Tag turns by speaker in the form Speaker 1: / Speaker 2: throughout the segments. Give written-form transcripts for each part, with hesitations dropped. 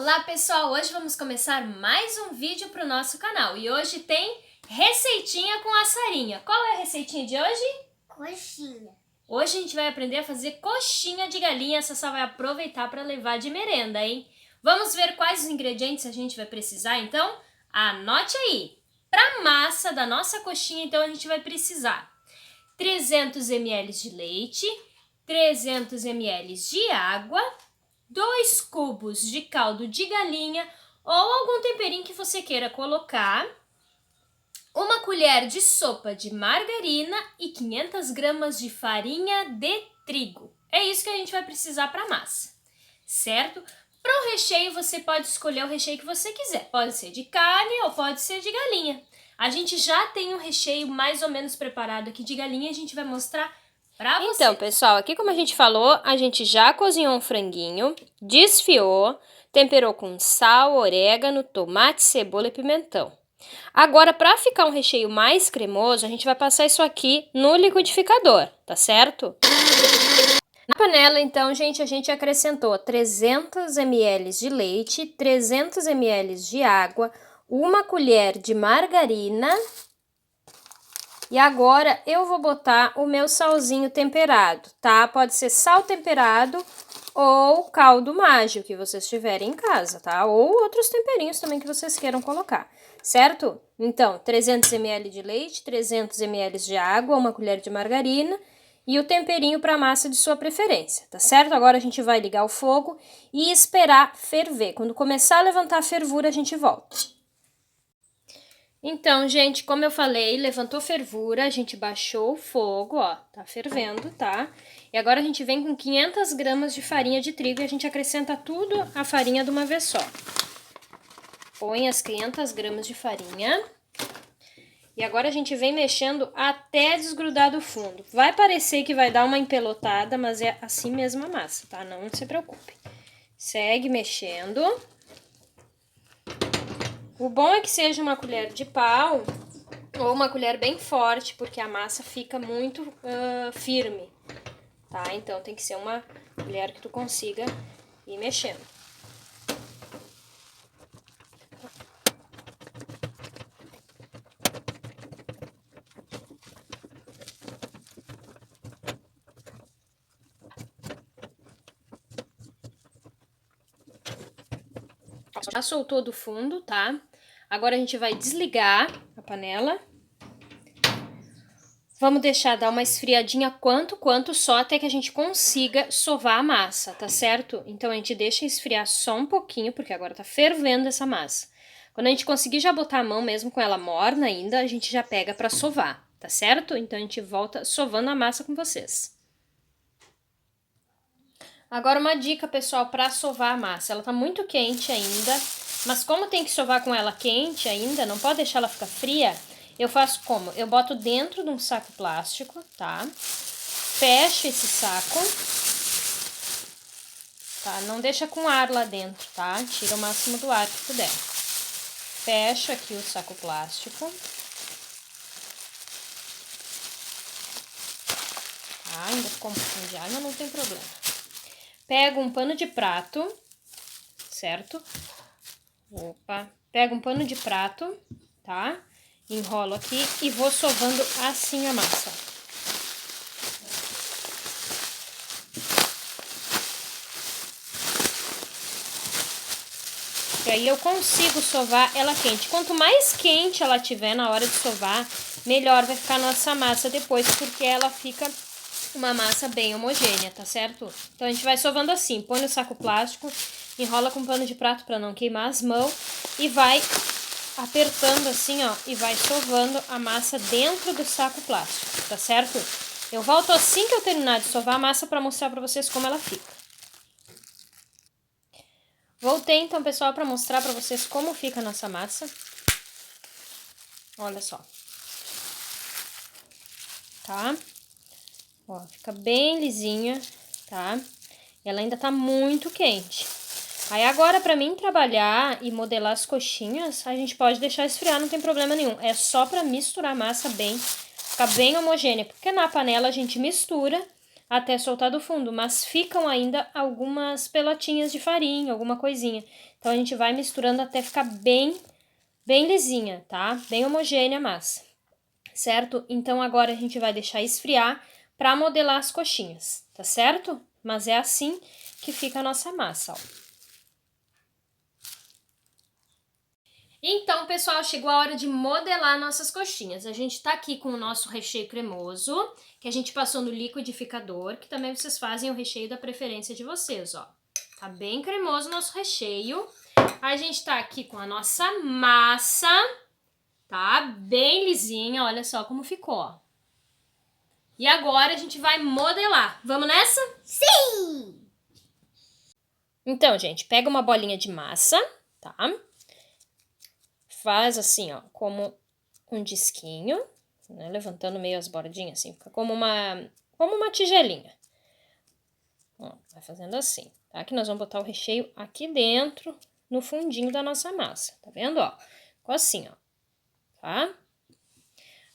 Speaker 1: Olá pessoal, hoje vamos começar mais um vídeo para o nosso canal e hoje tem receitinha com a Sarinha. Qual é a receitinha de hoje?
Speaker 2: Coxinha.
Speaker 1: Hoje a gente vai aprender a fazer coxinha de galinha, a Sassá vai aproveitar para levar de merenda, hein? Vamos ver quais os ingredientes a gente vai precisar então? Anote aí! Para a massa da nossa coxinha então a gente vai precisar 300 ml de leite, 300 ml de água, 2 cubos de caldo de galinha ou algum temperinho que você queira colocar, uma colher de sopa de margarina e 500 gramas de farinha de trigo. É isso que a gente vai precisar para a massa, certo? Para o recheio você pode escolher o recheio que você quiser, pode ser de carne ou pode ser de galinha. A gente já tem um recheio mais ou menos preparado aqui de galinha, a gente vai mostrar pra você.
Speaker 3: Então, pessoal, aqui como a gente falou, a gente já cozinhou um franguinho, desfiou, temperou com sal, orégano, tomate, cebola e pimentão. Agora, para ficar um recheio mais cremoso, a gente vai passar isso aqui no liquidificador, tá certo? Na panela, então, gente, a gente acrescentou 300 ml de leite, 300 ml de água, uma colher de margarina. E agora eu vou botar o meu salzinho temperado, tá? Pode ser sal temperado ou caldo mágico que vocês tiverem em casa, tá? Ou outros temperinhos também que vocês queiram colocar, certo? Então, 300 ml de leite, 300 ml de água, uma colher de margarina e o temperinho para massa de sua preferência, tá certo? Agora a gente vai ligar o fogo e esperar ferver. Quando começar a levantar a fervura, a gente volta. Então, gente, como eu falei, levantou fervura, a gente baixou o fogo, ó, tá fervendo, tá? E agora a gente vem com 500 gramas de farinha de trigo e a gente acrescenta tudo a farinha de uma vez só. Põe as 500 gramas de farinha. E agora a gente vem mexendo até desgrudar do fundo. Vai parecer que vai dar uma empelotada, mas é assim mesmo a massa, tá? Não se preocupe. Segue mexendo. O bom é que seja uma colher de pau ou uma colher bem forte, porque a massa fica muito firme, tá? Então tem que ser uma colher que tu consiga ir mexendo. Já soltou do fundo, tá? Agora a gente vai desligar a panela. Vamos deixar dar uma esfriadinha quanto só até que a gente consiga sovar a massa, tá certo? Então a gente deixa esfriar só um pouquinho, porque agora tá fervendo essa massa. Quando a gente conseguir já botar a mão mesmo com ela morna ainda, a gente já pega pra sovar, tá certo? Então a gente volta sovando a massa com vocês. Agora uma dica, pessoal, para sovar a massa. Ela tá muito quente ainda, mas como tem que sovar com ela quente ainda, não pode deixar ela ficar fria, eu faço como? Eu boto dentro de um saco plástico, tá? Fecho esse saco, tá? Não deixa com ar lá dentro, tá? Tira o máximo do ar que puder. Fecho aqui o saco plástico. Tá? Ainda ficou um pouquinho de ar, mas não tem problema. Pego um pano de prato, certo? Opa, pego um pano de prato, tá? Enrolo aqui e vou sovando assim a massa. E aí eu consigo sovar ela quente. Quanto mais quente ela tiver na hora de sovar, melhor vai ficar a nossa massa depois, porque ela fica uma massa bem homogênea, tá certo? Então a gente vai sovando assim, põe no saco plástico, enrola com pano de prato para não queimar as mãos e vai apertando assim, ó, e vai sovando a massa dentro do saco plástico, tá certo? Eu volto assim que eu terminar de sovar a massa para mostrar para vocês como ela fica. Voltei então, pessoal, para mostrar para vocês como fica a nossa massa. Olha só. Tá? Ó, fica bem lisinha, tá? Ela ainda tá muito quente. Aí agora, pra mim trabalhar e modelar as coxinhas, a gente pode deixar esfriar, não tem problema nenhum. É só pra misturar a massa bem, ficar bem homogênea. Porque na panela a gente mistura, até soltar do fundo, mas ficam ainda algumas pelotinhas de farinha, alguma coisinha. Então, a gente vai misturando até ficar bem lisinha, tá? Bem homogênea a massa, certo? Então, agora a gente vai deixar esfriar para modelar as coxinhas, tá certo? Mas é assim que fica a nossa massa, ó. Então, pessoal, chegou a hora de modelar nossas coxinhas. A gente tá aqui com o nosso recheio cremoso, que a gente passou no liquidificador, que também vocês fazem o recheio da preferência de vocês, ó. Tá bem cremoso o nosso recheio. A gente tá aqui com a nossa massa, tá? Bem lisinha, olha só como ficou, ó. E agora a gente vai modelar. Vamos nessa?
Speaker 2: Sim!
Speaker 3: Então, gente, pega uma bolinha de massa, tá? Faz assim, ó, como um disquinho, né? Levantando meio as bordinhas, assim, fica como uma tigelinha. Ó, vai fazendo assim, tá? Que nós vamos botar o recheio aqui dentro, no fundinho da nossa massa, tá vendo, ó? Ficou assim, ó, tá?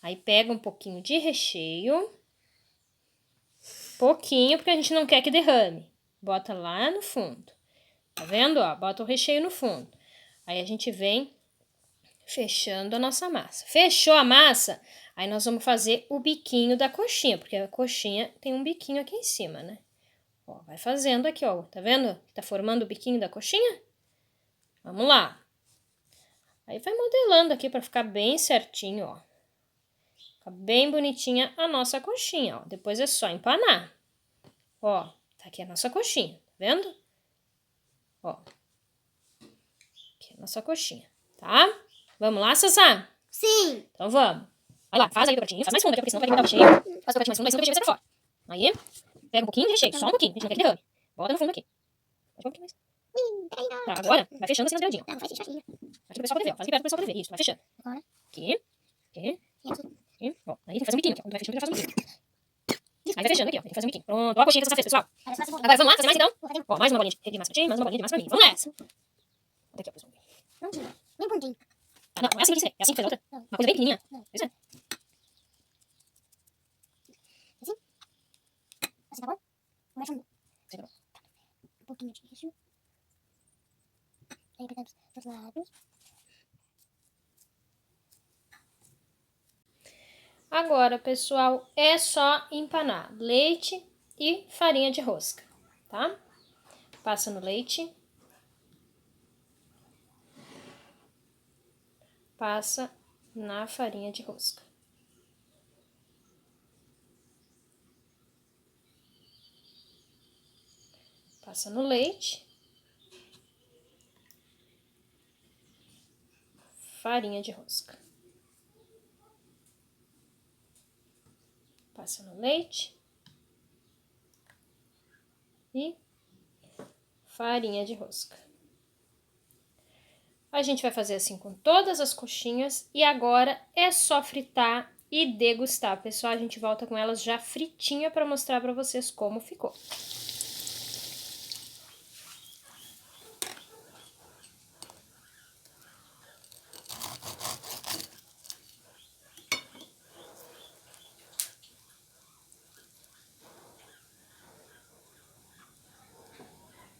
Speaker 3: Aí pega um pouquinho de recheio, pouquinho, porque a gente não quer que derrame. Bota lá no fundo, tá vendo, ó? Bota o recheio no fundo. Aí a gente vem fechando a nossa massa. Fechou a massa, aí nós vamos fazer o biquinho da coxinha, porque a coxinha tem um biquinho aqui em cima, né? Ó, vai fazendo aqui, ó, tá vendo? Tá formando o biquinho da coxinha? Vamos lá. Aí vai modelando aqui para ficar bem certinho, ó. Fica bem bonitinha a nossa coxinha, ó. Depois é só empanar. Ó, tá aqui a nossa coxinha, tá vendo? Ó. Aqui a nossa coxinha, tá? Vamos lá, Sassá?
Speaker 2: Sim!
Speaker 3: Então vamos. Vai lá, faz aí o pratinho, faz mais fundo aqui, porque senão vai vir o recheio. Faz o pratinho mais fundo, aí senão o recheio vai sair pra fora. Aí, pega um pouquinho de recheio, só um pouquinho, a gente não quer que derrame. Bota no fundo aqui. Pode pôr um pouquinho mais. Tá, agora vai fechando assim as grandinhas.
Speaker 2: Não, faz isso aqui.
Speaker 3: Faz pro pessoal poder ver, ó. Faz aqui perto pro pessoal poder ver. Isso, vai fechando.
Speaker 2: Agora.
Speaker 3: Aqui.
Speaker 2: E aqui.
Speaker 3: Ó, aí tem que fazer um biquinho aqui, ó. Quando vai fechando, faz um biquinho. Aí vai fechando aqui, ó. Tem que fazer um biquinho. Pronto, ó a coxinha que você fez, pessoal. Agora vamos lá, fazer mais então? Ó, mais uma bolinha de massa pra ti, mais uma bolinha de massa pra mim. Vamos nessa. Bota aqui, ó, pessoal.
Speaker 2: Não tinha. Nem pontinho.
Speaker 3: Ah, não, não é assim que você é assim que fez a outra.
Speaker 2: Não.
Speaker 3: Uma coisa bem pequenininha.
Speaker 2: Não.
Speaker 3: Pois é.
Speaker 2: Assim? Assim tá bom? Mais um
Speaker 3: Assim tá bom.
Speaker 2: pouquinho de recheio. Aí pegamos dos lados.
Speaker 3: Agora, pessoal, é só empanar leite e farinha de rosca, tá? Passa no leite. Passa na farinha de rosca. Passa no leite. Farinha de rosca. Passa no leite. E farinha de rosca. A gente vai fazer assim com todas as coxinhas e agora é só fritar e degustar, pessoal. A gente volta com elas já fritinha para mostrar para vocês como ficou.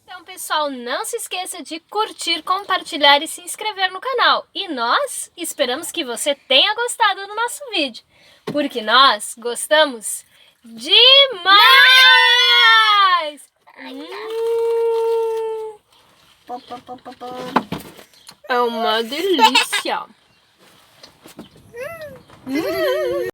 Speaker 3: Então, pessoal, não se esqueça de curtir, compartilhar e se inscrever no canal. E nós esperamos que você tenha gostado do nosso vídeo, porque nós gostamos demais! É uma delícia!